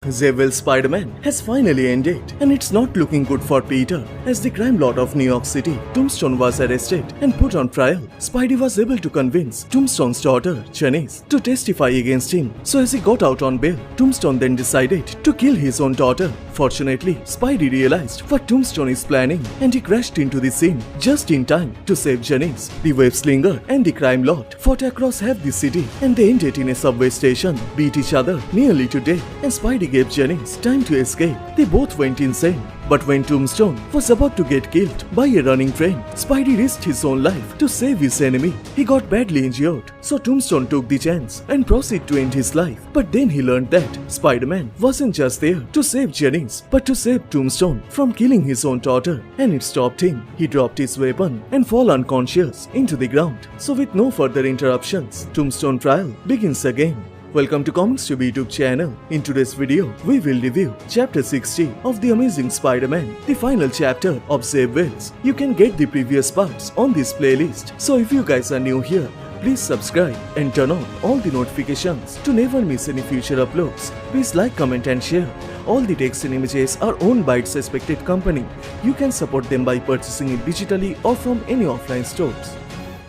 The well Spider-Man has finally ended, and it's not looking good for Peter. As the crime lord of New York City, Tombstone was arrested and put on trial. Spidey was able to convince Tombstone's daughter, Janice, to testify against him. So as he got out on bail, Tombstone then decided to kill his own daughter. Fortunately, Spidey realized what Tombstone is planning, and he crashed into the scene just in time to save Janice. The web slinger and the crime lord fought across half the city, and they ended in a subway station, beat each other nearly to death, and Spidey gave Janice time to escape. They both went insane. But when Tombstone was about to get killed by a running train, Spidey risked his own life to save his enemy. He got badly injured, so Tombstone took the chance and proceeded to end his life. But then he learned that Spider-Man wasn't just there to save Janice, but to save Tombstone from killing his own daughter, and it stopped him. He dropped his weapon and fell unconscious into the ground. So with no further interruptions, Tombstone trial begins again. Welcome to Comicstube YouTube channel. In today's video, we will review Chapter 60 of The Amazing Spider-Man, the final chapter of Save Wales. You can get the previous parts on this playlist. So if you guys are new here, please subscribe and turn on all the notifications to never miss any future uploads. Please like, comment and share. All the text and images are owned by its respected company. You can support them by purchasing it digitally or from any offline stores.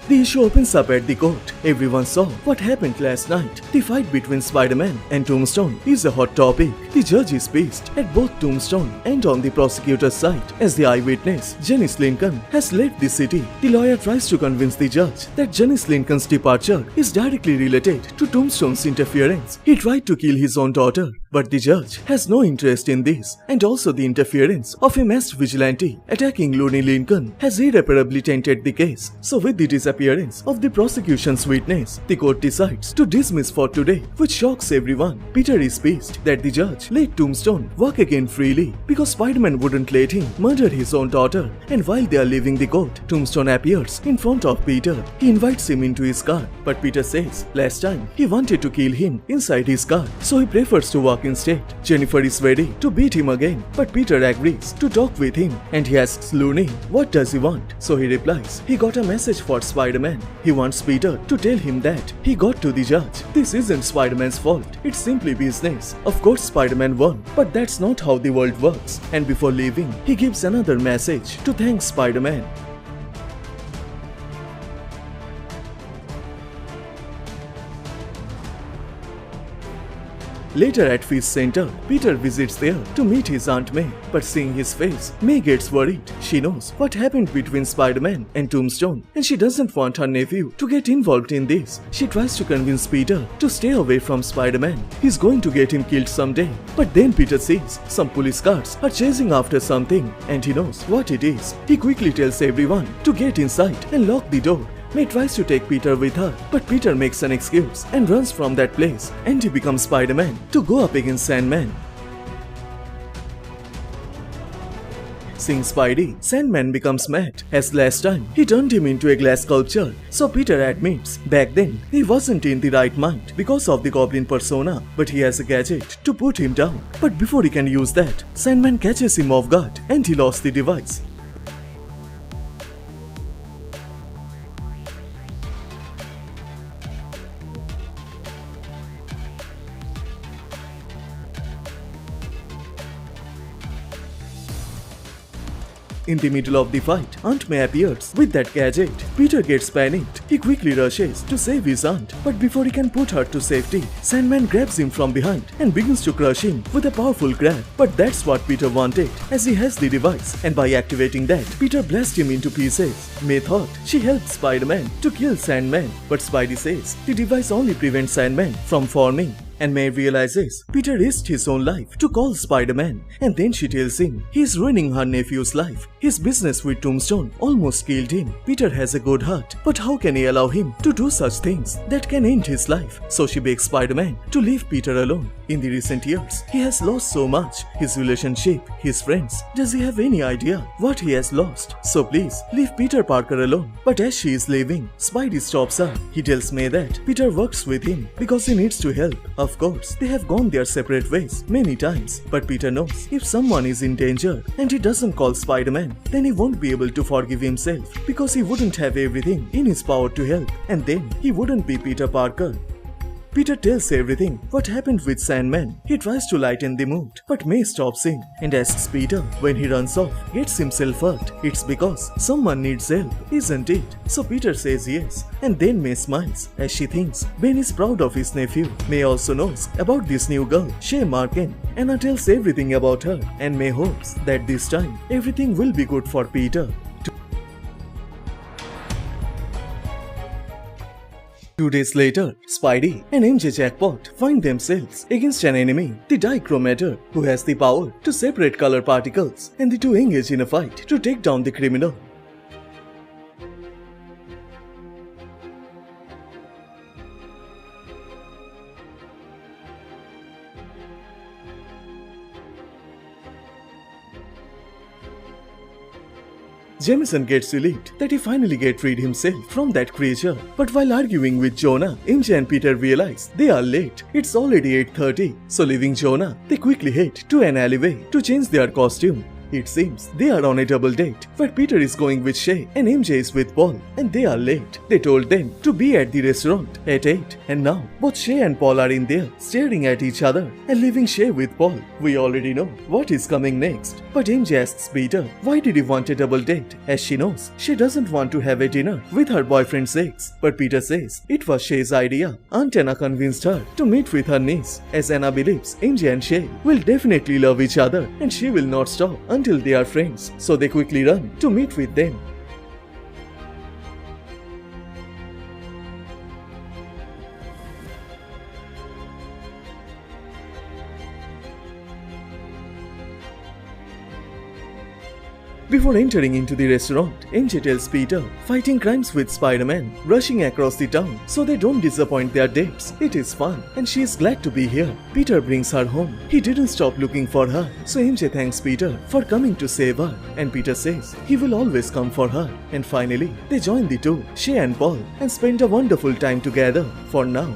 The issue opens up at the court. Everyone saw what happened last night. The fight between Spider-Man and Tombstone is a hot topic. The judge is pissed at both Tombstone and on the prosecutor's side. As the eyewitness, Janice Lincoln, has left the city, the lawyer tries to convince the judge that Janice Lincoln's departure is directly related to Tombstone's interference. He tried to kill his own daughter, but the judge has no interest in this, and also the interference of a masked vigilante attacking Looney Lincoln has irreparably tainted the case. So with the disappearance of the prosecution's witness, the court decides to dismiss for today, which shocks everyone. Peter is pissed that the judge let Tombstone walk again freely because Spider-Man wouldn't let him murder his own daughter, and while they are leaving the court, Tombstone appears in front of Peter. He invites him into his car, but Peter says last time he wanted to kill him inside his car, so he prefers to walk instead. Jennifer is ready to beat him again, but Peter agrees to talk with him, and he asks Looney what does he want. So he replies he got a message for Spider-Man. He wants Peter to tell him that he got to the judge. This isn't Spider-Man's fault, it's simply business. Of course Spider-Man won, but that's not how the world works. And before leaving, he gives another message to thank Spider-Man. Later at Fish Center, Peter visits there to meet his Aunt May, but seeing his face, May gets worried. She knows what happened between Spider-Man and Tombstone, and she doesn't want her nephew to get involved in this. She tries to convince Peter to stay away from Spider-Man. He's going to get him killed someday. But then Peter sees some police cars are chasing after something, and he knows what it is. He quickly tells everyone to get inside and lock the door. May tries to take Peter with her, but Peter makes an excuse and runs from that place, and he becomes Spider-Man to go up against Sandman. Seeing Spidey, Sandman becomes mad, as last time he turned him into a glass sculpture. So Peter admits back then he wasn't in the right mind because of the Goblin persona, but he has a gadget to put him down. But before he can use that, Sandman catches him off guard and he lost the device. In the middle of the fight, Aunt May appears with that gadget. Peter gets panicked. He quickly rushes to save his aunt, but before he can put her to safety, Sandman grabs him from behind and begins to crush him with a powerful grab. But that's what Peter wanted, as he has the device, and by activating that, Peter blasts him into pieces. May thought she helped Spider-Man to kill Sandman, but Spidey says the device only prevents Sandman from forming. And May realizes Peter risked his own life to call Spider-Man, and then she tells him he's ruining her nephew's life. His business with Tombstone almost killed him. Peter has a good heart, but how can he allow him to do such things that can end his life? So she begs Spider-Man to leave Peter alone. In the recent years, he has lost so much. His relationship, his friends. Does he have any idea what he has lost? So please, leave Peter Parker alone. But as she is leaving, Spidey stops her. He tells May that Peter works with him because he needs to help. Of course, they have gone their separate ways many times, but Peter knows if someone is in danger and he doesn't call Spider-Man, then he won't be able to forgive himself because he wouldn't have everything in his power to help, and then he wouldn't be Peter Parker. Peter tells everything what happened with Sandman. He tries to lighten the mood, but May stops him and asks Peter when he runs off, gets himself hurt. It's because someone needs help, isn't it? So Peter says yes, and then May smiles as she thinks Ben is proud of his nephew. May also knows about this new girl, Shay Marken. Anna tells everything about her, and May hopes that this time everything will be good for Peter. 2 days later, Spidey and MJ Jackpot find themselves against an enemy, the Dichromator, who has the power to separate color particles, and the two engage in a fight to take down the criminal. Jameson gets relieved that he finally gets freed himself from that creature. But while arguing with Jonah, MJ and Peter realize they are late. It's already 8:30, so leaving Jonah, they quickly head to an alleyway to change their costume. It seems they are on a double date, where Peter is going with Shay and MJ is with Paul, and they are late. They told them to be at the restaurant at 8, and now both Shay and Paul are in there, staring at each other and leaving Shay with Paul. We already know what is coming next, but MJ asks Peter why did he want a double date, as she knows she doesn't want to have a dinner with her boyfriend's ex. But Peter says it was Shay's idea. Aunt Anna convinced her to meet with her niece, as Anna believes MJ and Shay will definitely love each other and she will not stop until they are friends, so they quickly run to meet with them. Before entering into the restaurant, MJ tells Peter, fighting crimes with Spider-Man, rushing across the town so they don't disappoint their dates. It is fun, and she is glad to be here. Peter brings her home. He didn't stop looking for her, so MJ thanks Peter for coming to save her, and Peter says he will always come for her. And finally, they join the two, Shay and Paul, and spend a wonderful time together for now.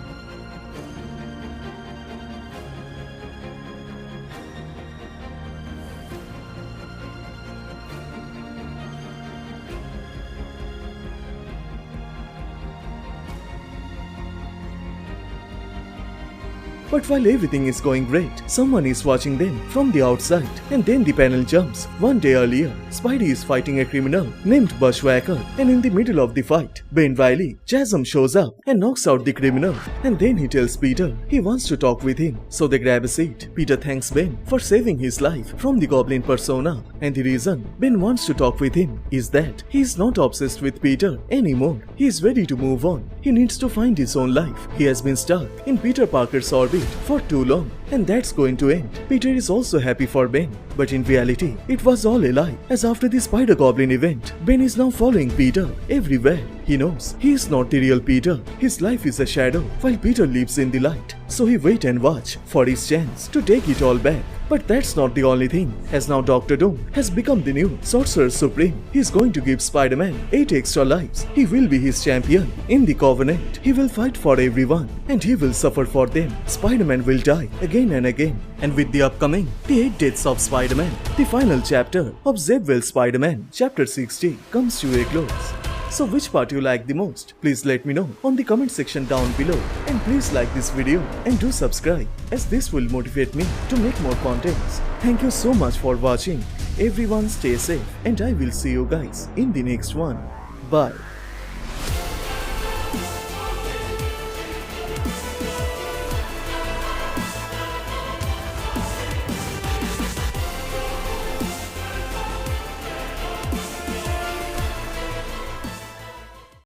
But while everything is going great, someone is watching them from the outside, and then the panel jumps. One day earlier, Spidey is fighting a criminal named Bushwhacker, and in the middle of the fight, Ben Riley, Chasm shows up and knocks out the criminal, and then he tells Peter he wants to talk with him, so they grab a seat. Peter thanks Ben for saving his life from the Goblin persona, and the reason Ben wants to talk with him is that he is not obsessed with Peter anymore. He is ready to move on. He needs to find his own life. He has been stuck in Peter Parker's orbit for too long, and that's going to end. Peter is also happy for Ben, but in reality, it was all a lie, as after the Spider-Goblin event, Ben is now following Peter everywhere. He knows he is not the real Peter. His life is a shadow, while Peter lives in the light. So he wait and watch for his chance to take it all back. But that's not the only thing, as now Dr. Doom has become the new Sorcerer Supreme. He's going to give Spider-Man 8 extra lives. He will be his champion. In the Covenant, he will fight for everyone, and he will suffer for them. Spider-Man will die again and again. And with the upcoming The 8 Deaths of Spider-Man, the final chapter of Zebwell's Spider-Man, Chapter 60, comes to a close. So which part you like the most? Please let me know on the comment section down below, and please like this video and do subscribe, as this will motivate me to make more contents. Thank you so much for watching. Everyone stay safe, and I will see you guys in the next one. Bye.